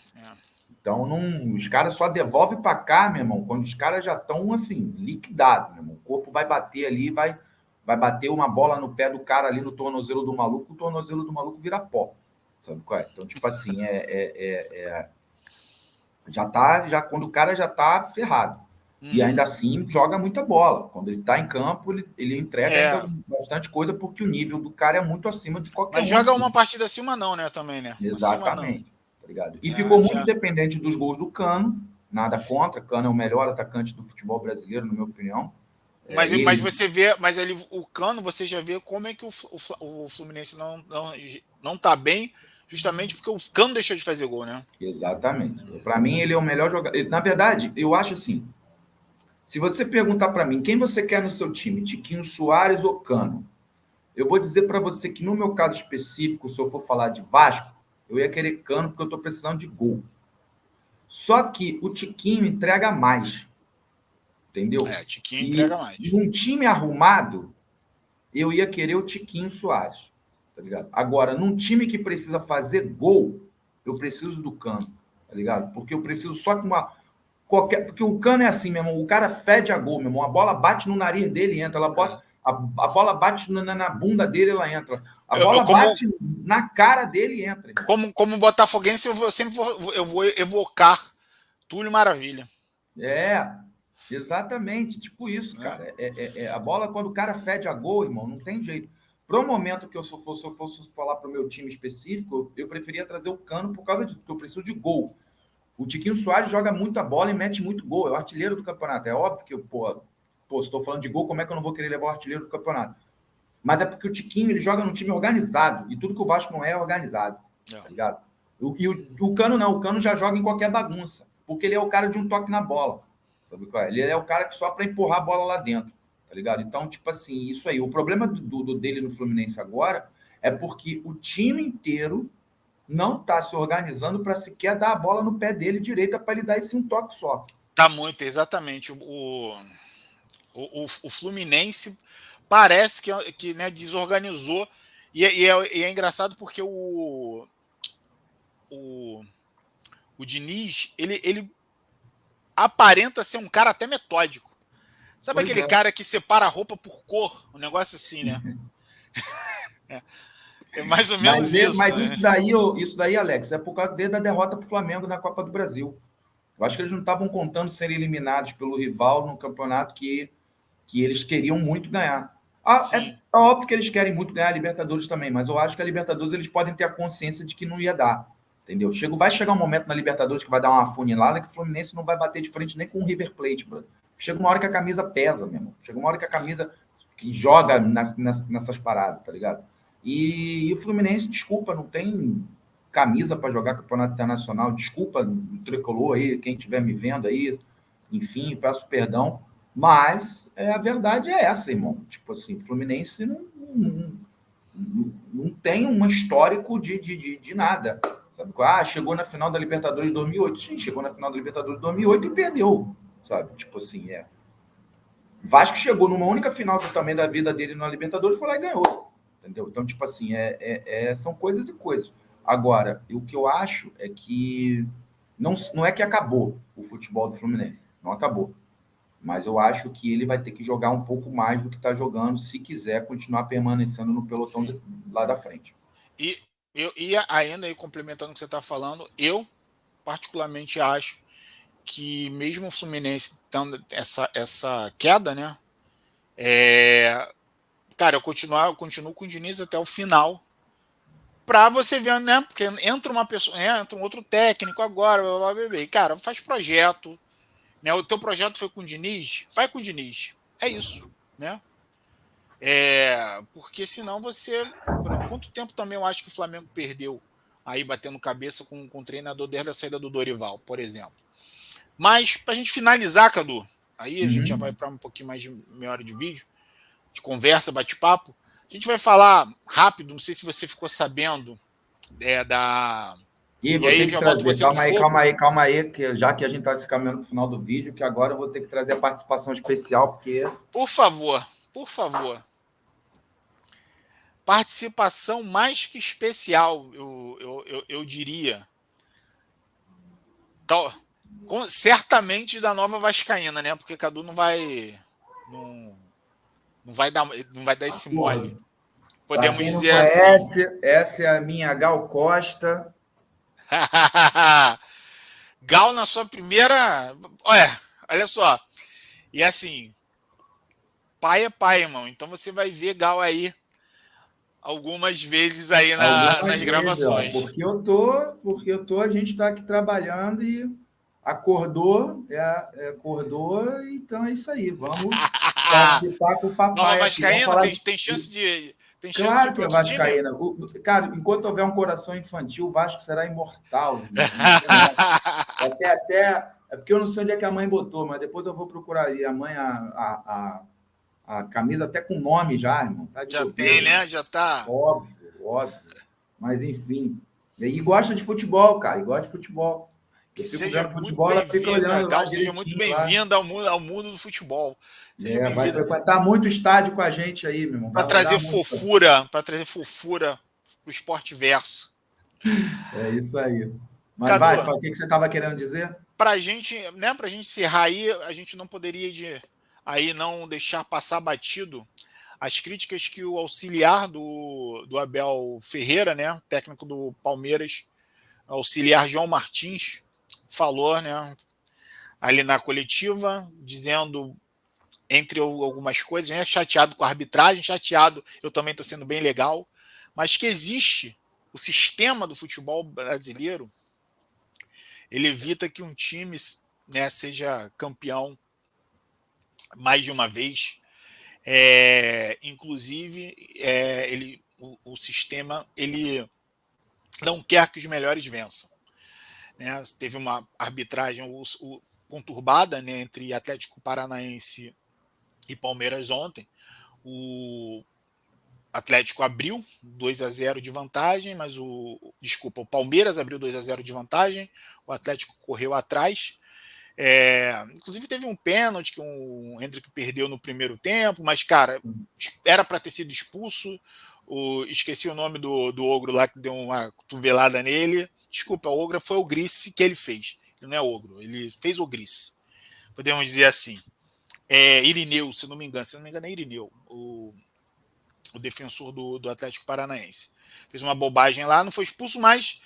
Então, os caras só devolvem para cá, meu irmão, quando os caras já estão, assim, liquidados, meu irmão. O corpo vai bater ali, vai bater uma bola no pé do cara ali no tornozelo do maluco, o tornozelo do maluco vira pó. Sabe qual é? Então, tipo assim, quando o cara já tá ferrado. E ainda assim joga muita bola. Quando ele tá em campo, ele entrega ainda bastante coisa, porque o nível do cara é muito acima de qualquer Mas joga uma partida acima não, né, também, né? Exatamente. Tá ligado? E ficou muito dependente dos gols do Cano, nada contra, Cano é o melhor atacante do futebol brasileiro, na minha opinião. Mas você vê, mas ali o Cano, você já vê como é que o Fluminense não tá bem, justamente porque o Cano deixou de fazer gol, né? Exatamente. Para mim, ele é o melhor jogador. Na verdade, eu acho assim, se você perguntar para mim quem você quer no seu time, Tiquinho Soares ou Cano, eu vou dizer para você que no meu caso específico, se eu for falar de Vasco, eu ia querer Cano porque eu estou precisando de gol. Só que o Tiquinho entrega mais. Entendeu? Tiquinho entrega mais. Num time arrumado, eu ia querer o Tiquinho Soares. Tá ligado? Agora, num time que precisa fazer gol, eu preciso do Cano. Tá ligado? Porque eu preciso só que porque o Cano é assim, meu irmão. O cara fede a gol, meu irmão. A bola bate no nariz dele e entra. A bola bate na bunda dele, ela entra. A bola bate na cara dele e entra. Como botafoguense, eu sempre vou evocar Túlio Maravilha. Exatamente. Tipo isso, cara. A bola, quando o cara fede a gol, irmão, não tem jeito. Pro momento que se eu fosse falar pro meu time específico, eu preferia trazer o Cano por causa disso, porque eu preciso de gol. O Tiquinho Soares joga muita bola e mete muito gol. É o artilheiro do campeonato. É óbvio que, se estou falando de gol, como é que eu não vou querer levar o artilheiro do campeonato? Mas é porque o Tiquinho, ele joga num time organizado. E tudo que o Vasco não é organizado. Tá ligado? E o Cano não. O Cano já joga em qualquer bagunça. Porque ele é o cara de um toque na bola. Sabe qual é? Ele é o cara que só para empurrar a bola lá dentro. Tá ligado? Então, tipo assim, isso aí. O problema dele no Fluminense agora é porque o time inteiro não está se organizando para sequer dar a bola no pé dele direita para ele dar esse um toque só. Tá muito, exatamente. O Fluminense parece que né, desorganizou. E é engraçado porque o Diniz, ele aparenta ser um cara até metódico. Sabe aquele cara que separa a roupa por cor? Um negócio assim, né? É mais ou menos isso. Mas isso daí, Alex, é por causa da derrota para o Flamengo na Copa do Brasil. Eu acho que eles não estavam contando serem eliminados pelo rival no campeonato que eles queriam muito ganhar. É óbvio que eles querem muito ganhar a Libertadores também, mas eu acho que a Libertadores eles podem ter a consciência de que não ia dar. Entendeu? Vai chegar um momento na Libertadores que vai dar uma afunilada que o Fluminense não vai bater de frente nem com o River Plate, bro. Chega uma hora que a camisa pesa, meu irmão. Chega uma hora que a camisa que joga nessas paradas, tá ligado? E o Fluminense, desculpa, não tem camisa para jogar campeonato internacional. Desculpa, o tricolor aí, quem estiver me vendo aí, enfim, peço perdão, mas a verdade é essa, irmão. Tipo assim, o Fluminense não tem um histórico de nada. Sabe? Chegou na final da Libertadores de 2008. Sim, chegou na final da Libertadores de 2008 e perdeu, sabe? Tipo assim, Vasco chegou numa única final também da vida dele na Libertadores, foi lá e ganhou. Entendeu? Então, tipo assim, são coisas e coisas. Agora, o que eu acho é que não é que acabou o futebol do Fluminense. Não acabou. Mas eu acho que ele vai ter que jogar um pouco mais do que está jogando se quiser continuar permanecendo no pelotão lá da frente. E ainda aí, complementando o que você está falando, eu particularmente acho que mesmo o Fluminense tendo essa queda, né? Cara, eu continuo com o Diniz até o final, para você ver, né? Porque entra uma pessoa, entra um outro técnico agora, blá, blá, blá, blá, e, cara, faz projeto, né? O teu projeto foi com o Diniz, vai com o Diniz, é isso, né? Porque senão você, por exemplo, quanto tempo também eu acho que o Flamengo perdeu aí batendo cabeça com o treinador desde a saída do Dorival, por exemplo. Mas para a gente finalizar, Cadu, aí a gente já vai para um pouquinho mais de meia hora de vídeo, de conversa, bate-papo. A gente vai falar rápido, não sei se você ficou sabendo da. E E vou aí ter eu que já boto trazer, você no fogo. calma aí, que já que a gente está se caminhando para o final do vídeo, que agora eu vou ter que trazer a participação especial, porque. Por favor, por favor. Participação mais que especial, eu diria. Então, certamente da nova Vascaína, né? Porque Cadu não vai. Não vai dar esse Porra, mole. para Podemos quem não dizer assim. conhece, essa é a minha Gal Costa. Gal na sua primeira. Olha só. E assim, pai é pai, irmão. Então você vai ver Gal aí algumas vezes aí Algumas nas vezes, ó, gravações. porque a gente está aqui trabalhando e acordou, então é isso aí. Vamos participar com o Nova papai aqui. Vamos Vascaína falar tem chance de. Tem chance de ir Claro para que é outro time? vascaína. Cara, enquanto houver um coração infantil, o Vasco será imortal, irmão. É porque eu não sei onde é que a mãe botou, mas depois eu vou procurar ali. A mãe, a camisa até com nome já, irmão. Tá de Já tem, bobeira. né? Já tá. Óbvio, óbvio. Mas, enfim. E gosta de futebol, cara. E gosta de futebol. Que Eu fico seja vendo muito futebol, ela fica bem-vinda, olhando lá Gal, seja muito direitinho lá. bem-vinda ao mundo do futebol. Seja Vai bem-vinda. frequentar muito estádio com a gente aí, meu irmão. Para Vai rodar trazer muito. fofura, pro esporte verso. É isso aí. Mas Cadu, vai, fala, o que você estava querendo dizer? pra gente, né, pra gente encerrar aí, a gente não poderia aí não deixar passar batido as críticas que o auxiliar do Abel Ferreira, né, técnico do Palmeiras, auxiliar João Martins, falou, né, ali na coletiva, dizendo, entre algumas coisas, né, chateado com a arbitragem, chateado, eu também estou sendo bem legal, mas que existe o sistema do futebol brasileiro, ele evita que um time, né, seja campeão mais de uma vez. Inclusive, o sistema ele não quer que os melhores vençam. Né? Teve uma arbitragem conturbada, né, entre Atlético Paranaense e Palmeiras ontem. O Atlético abriu 2-0 de vantagem, mas o Palmeiras abriu 2-0 de vantagem, o Atlético correu atrás. Inclusive teve um pênalti que o Hendrick perdeu no primeiro tempo, mas, cara, era para ter sido expulso. Esqueci o nome do ogro lá que deu uma cotovelada nele. Desculpa, o ogro foi o Grice que ele fez. Ele não é ogro, ele fez o Grice. Podemos dizer assim. Irineu, se não me engano. Se não me engano, é Irineu, o defensor do Atlético Paranaense. Fez uma bobagem lá, não foi expulso, mas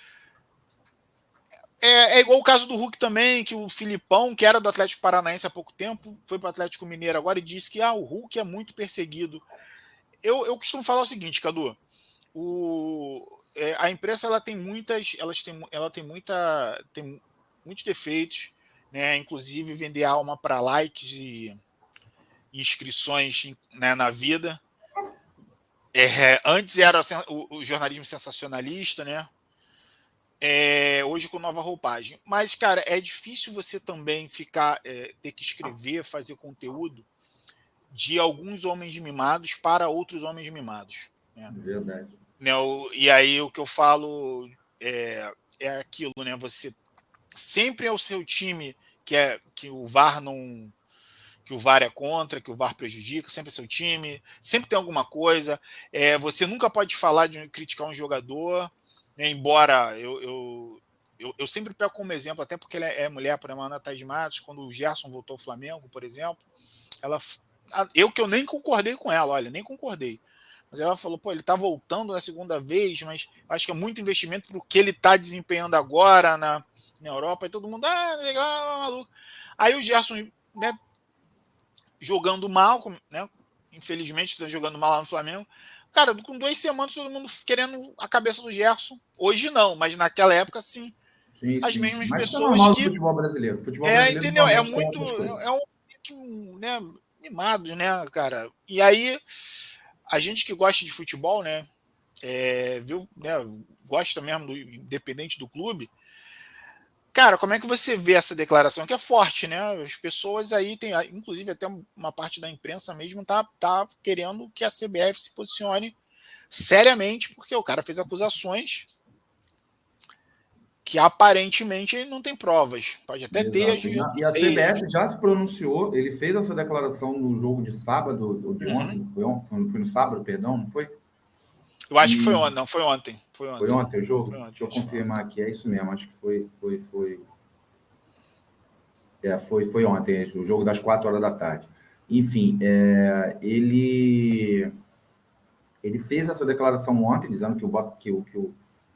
é igual o caso do Hulk também, que o Filipão, que era do Atlético Paranaense há pouco tempo, foi para o Atlético Mineiro agora e disse que o Hulk é muito perseguido. Eu costumo falar o seguinte, Cadu, a imprensa ela tem muitos defeitos, né? Inclusive vender alma para likes e inscrições, né, na vida. Antes era o jornalismo sensacionalista, né? hoje com nova roupagem. Mas, cara, é difícil você também ter que escrever, fazer conteúdo de alguns homens mimados para outros homens mimados. Né? Verdade. Né? E aí o que eu falo é aquilo, né? Você sempre é o seu time que o VAR não. Que o VAR é contra, que o VAR prejudica, sempre é seu time, sempre tem alguma coisa. Você nunca pode falar de criticar um jogador, né? Embora eu sempre pego como exemplo, até porque ela é mulher, por exemplo, a Ana Thaís Matos, quando o Gerson voltou ao Flamengo, por exemplo, eu nem concordei com ela, olha, nem concordei. Mas ela falou, pô, ele tá voltando na segunda vez, mas acho que é muito investimento pro que ele tá desempenhando agora na Europa, e todo mundo, legal, maluco. Aí o Gerson, né, jogando mal, né? Infelizmente está jogando mal lá no Flamengo. Cara, com 2 semanas todo mundo querendo a cabeça do Gerson. Hoje não, mas naquela época sim. Sim, As sim. mesmas Mas isso é pessoas normal do que. futebol brasileiro. O futebol brasileiro Entendeu? É normalmente tem muito. essas coisas. Né, mimados, né, cara? E aí, a gente que gosta de futebol, né? Viu, né, gosta mesmo independente do clube. Cara, como é que você vê essa declaração? Que é forte, né? As pessoas aí tem, inclusive até uma parte da imprensa mesmo tá querendo que a CBF se posicione seriamente, porque o cara fez acusações que aparentemente não tem provas. Pode até ter, Exato. E a CBF já se pronunciou, ele fez essa declaração no jogo de sábado, ou de ontem, foi no sábado, perdão, não foi? Eu acho que foi E ontem, não, foi ontem. Foi foi ontem. ontem o jogo? Foi ontem, Deixa eu acho que foi ontem. confirmar aqui, é isso mesmo, acho que foi ontem, o jogo das 4 horas da tarde. Enfim, ele fez essa declaração ontem, dizendo que o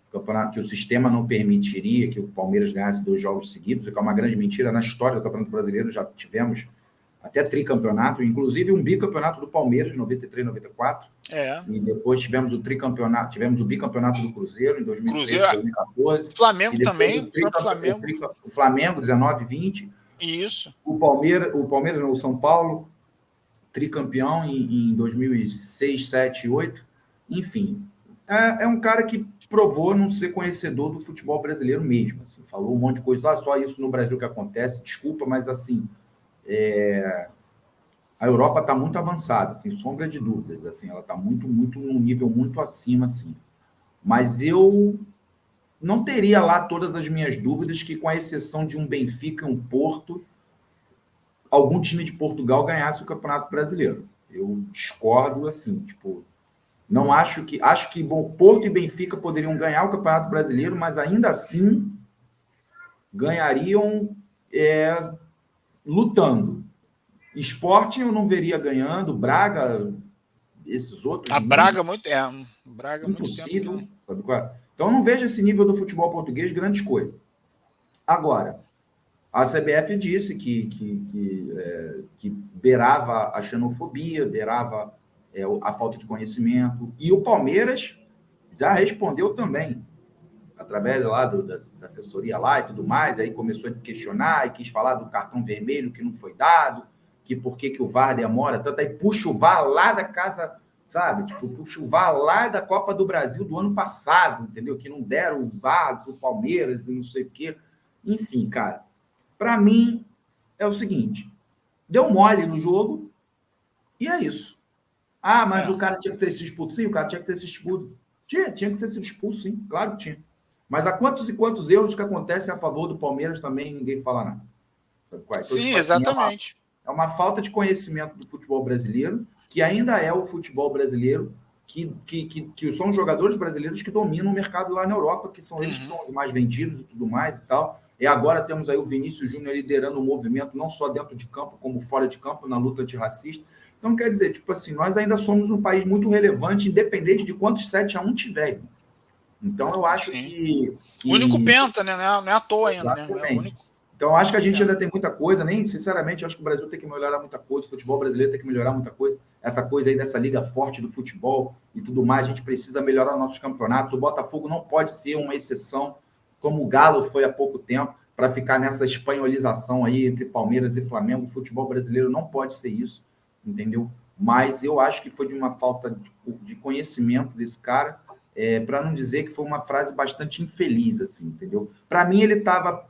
campeonato, que o sistema não permitiria que o Palmeiras ganhasse 2 jogos seguidos, o que é uma grande mentira. Na história do Campeonato Brasileiro já tivemos até tricampeonato, inclusive um bicampeonato do Palmeiras, 93, 94. E depois tivemos o tricampeonato, tivemos o bicampeonato do Cruzeiro em 2013, Cruzeiro, 2014. Flamengo E depois também, o próprio Flamengo. o Flamengo, 19, 20. Isso. O Palmeiras, não, o São Paulo, tricampeão em 2006, 7, 8. Enfim, é um cara que provou não ser conhecedor do futebol brasileiro mesmo. Assim, falou um monte de coisa, só isso no Brasil que acontece, desculpa, mas assim, a Europa está muito avançada, sem sombra de dúvidas. Assim, ela está muito, muito num nível muito acima, assim. Mas eu não teria lá todas as minhas dúvidas que, com a exceção de um Benfica e um Porto, algum time de Portugal ganhasse o Campeonato Brasileiro. Eu discordo, assim, tipo, não acho que bom, Porto e Benfica poderiam ganhar o Campeonato Brasileiro, mas ainda assim ganhariam lutando. Sporting eu não veria ganhando, Braga, esses outros. A Braga muito Braga impossível, muito tempo. sabe qual é? Então eu não vejo esse nível do futebol português grandes coisas. Agora, a CBF disse que beirava a xenofobia, beirava a falta de conhecimento, e o Palmeiras já respondeu também, através lá da assessoria lá e tudo mais, aí começou a questionar e quis falar do cartão vermelho que não foi dado, que por que o VAR demora tanto, aí puxa o VAR lá da casa, sabe? Tipo, puxa o VAR lá da Copa do Brasil do ano passado, entendeu? Que não deram o VAR pro Palmeiras e não sei o quê. Enfim, cara, para mim é o seguinte, deu mole no jogo e é isso. Ah, mas o cara tinha que ter sido expulso. Sim, o cara tinha que ter sido expulso. Tinha que ter sido expulso, sim, claro que tinha. Mas há quantos e quantos erros que acontecem a favor do Palmeiras também ninguém fala nada. Sabe qual é? Então, Sim, tipo assim, exatamente. É uma falta de conhecimento do futebol brasileiro, que ainda é o futebol brasileiro, que são os jogadores brasileiros que dominam o mercado lá na Europa, que são eles que são os mais vendidos e tudo mais e tal. E agora temos aí o Vinícius Júnior liderando o movimento, não só dentro de campo, como fora de campo, na luta antirracista. Então, quer dizer, tipo assim, nós ainda somos um país muito relevante, independente de quantos 7-1 tiver. Então, eu acho que... O único penta, né? Não é à toa ainda, né? É o único. Então, eu acho que a gente ainda tem muita coisa, nem, sinceramente, eu acho que o Brasil tem que melhorar muita coisa, o futebol brasileiro tem que melhorar muita coisa, essa coisa aí dessa liga forte do futebol e tudo mais, a gente precisa melhorar nossos campeonatos, o Botafogo não pode ser uma exceção, como o Galo foi há pouco tempo, para ficar nessa espanholização aí entre Palmeiras e Flamengo, o futebol brasileiro não pode ser isso, entendeu? Mas eu acho que foi de uma falta de conhecimento desse cara, para não dizer que foi uma frase bastante infeliz, assim, entendeu? Para mim, ele estava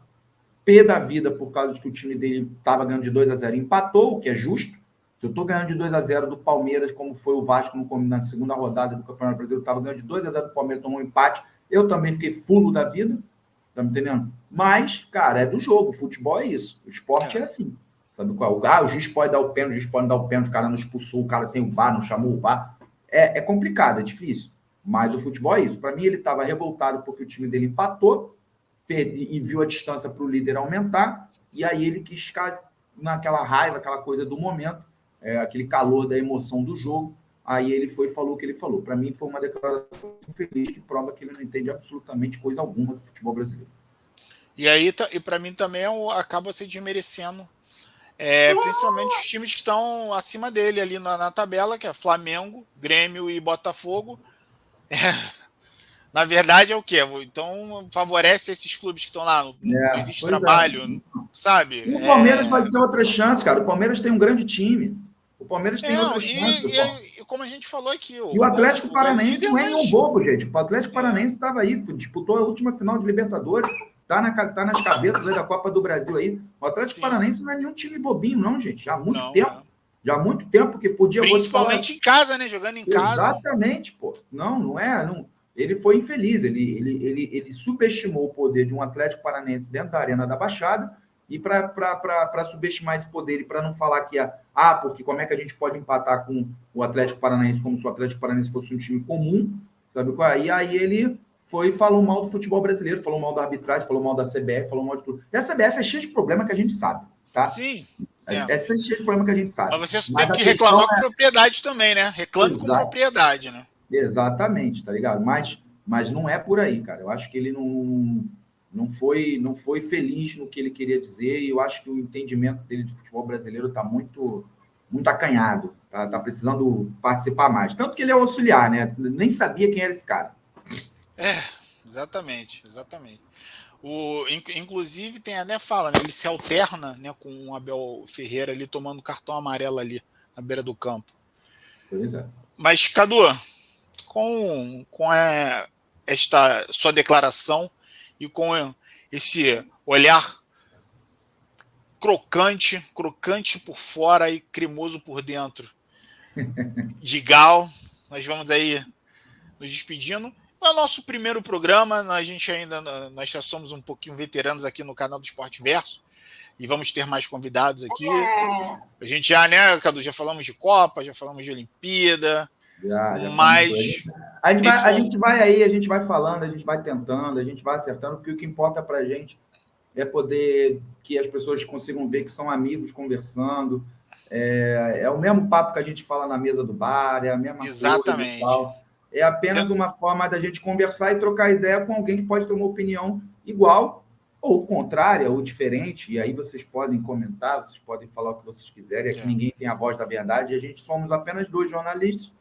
pé da vida por causa de que o time dele estava ganhando de 2-0 e empatou, o que é justo. Se eu estou ganhando de 2-0 do Palmeiras, como foi o Vasco na segunda rodada do Campeonato Brasileiro, estava ganhando de 2-0 do Palmeiras, tomou um empate, eu também fiquei fulo da vida, tá me entendendo? Mas, cara, é do jogo, o futebol é isso, o esporte é assim. Sabe qual? O juiz pode dar o pênalti, o juiz pode dar o pênalti, o cara não expulsou, o cara tem o VAR, não chamou o VAR. É complicado, é difícil. Mas o futebol é isso. Para mim, ele estava revoltado porque o time dele empatou e viu a distância para o líder aumentar, e aí ele quis ficar naquela raiva, aquela coisa do momento, aquele calor da emoção do jogo. Aí ele foi e falou o que ele falou. Para mim, foi uma declaração infeliz que prova que ele não entende absolutamente coisa alguma do futebol brasileiro. E aí, e para mim também acaba se desmerecendo, principalmente os times que estão acima dele ali na tabela, que é Flamengo, Grêmio e Botafogo. Na verdade é o quê? Então favorece esses clubes que estão lá, não existe trabalho, sabe? E o Palmeiras vai ter outra chance, cara. O Palmeiras tem um grande time. O Palmeiras tem outra chance. E como a gente falou aqui... E o Atlético Paranaense não é nenhum bobo, gente. O Atlético Paranaense estava aí, disputou a última final de Libertadores, tá nas cabeças da Copa do Brasil aí. O Atlético Paranaense não é nenhum time bobinho, não, gente. Já há muito tempo. Já há muito tempo que podia... Principalmente em casa, né? Jogando em casa. Exatamente, pô. Não é... Não... Ele foi infeliz, ele subestimou o poder de um Atlético Paranaense dentro da Arena da Baixada, e para subestimar esse poder e para não falar que porque como é que a gente pode empatar com o Atlético Paranaense como se o Atlético Paranaense fosse um time comum, sabe qual? E aí ele foi e falou mal do futebol brasileiro, falou mal da arbitragem, falou mal da CBF, falou mal de tudo. E a CBF é cheia de problema que a gente sabe, tá? Sim. É cheio de problema que a gente sabe. Mas você tem que reclamar com propriedade também, né? Reclame com propriedade, né? Exatamente, tá ligado? Mas não é por aí, cara. Eu acho que ele não foi feliz no que ele queria dizer, e eu acho que o entendimento dele de futebol brasileiro está muito acanhado, tá precisando participar mais. Tanto que ele é auxiliar, né? Nem sabia quem era esse cara. Exatamente. Inclusive tem até fala, né? Ele se alterna, né, com o Abel Ferreira ali tomando cartão amarelo ali na beira do campo. Pois é. Mas, Cadu, com esta sua declaração e com esse olhar crocante por fora e cremoso por dentro de Gal, nós vamos aí nos despedindo. É o nosso primeiro programa, nós já somos um pouquinho veteranos aqui no canal do Esporte Verso, e vamos ter mais convidados aqui. A gente já, né, Cadu, já falamos de Copa, já falamos de Olimpíada, mas... A gente vai falando, a gente vai tentando, a gente vai acertando, porque o que importa pra gente é poder que as pessoas consigam ver que são amigos conversando. É o mesmo papo que a gente fala na mesa do bar, é a mesma coisa e tal. É apenas uma forma da gente conversar e trocar ideia com alguém que pode ter uma opinião igual ou contrária ou diferente, e aí vocês podem comentar, vocês podem falar o que vocês quiserem, aqui ninguém tem a voz da verdade, e a gente somos apenas 2 jornalistas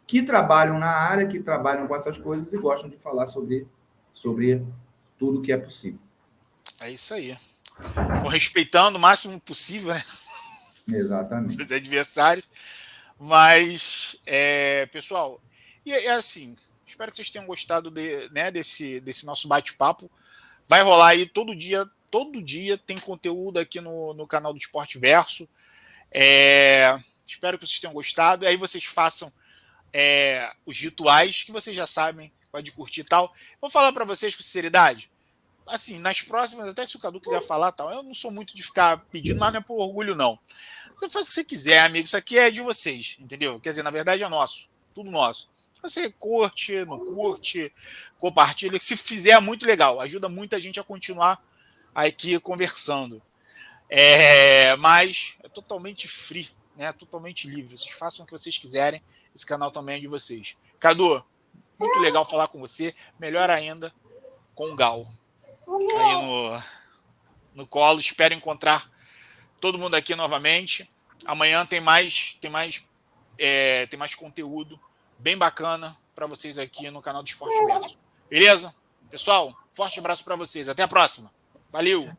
que trabalham na área, que trabalham com essas coisas e gostam de falar sobre tudo que é possível. É isso aí. Respeitando o máximo possível, né? Exatamente. Os adversários. Mas, pessoal, e assim, espero que vocês tenham gostado desse nosso bate-papo. Vai rolar aí todo dia tem conteúdo aqui no canal do Esporte Verso. Espero que vocês tenham gostado. E aí vocês façam os rituais que vocês já sabem, pode curtir e tal. Vou falar para vocês com sinceridade. Assim, nas próximas, até se o Cadu quiser falar tal, eu não sou muito de ficar pedindo, mas não é por orgulho, não. Você faz o que você quiser, amigo. Isso aqui é de vocês, entendeu? Quer dizer, na verdade é nosso. Tudo nosso. Você curte, não curte, compartilha. Se fizer, é muito legal. Ajuda muita gente a continuar aqui conversando. Mas é totalmente free, né? Totalmente livre. Vocês façam o que vocês quiserem. Esse canal também é de vocês. Cadu, muito legal falar com você. Melhor ainda com o Gal. Aí no colo. Espero encontrar todo mundo aqui novamente. Amanhã tem mais conteúdo bem bacana para vocês aqui no canal do Esporte Verso. Beleza? Pessoal, forte abraço para vocês. Até a próxima. Valeu!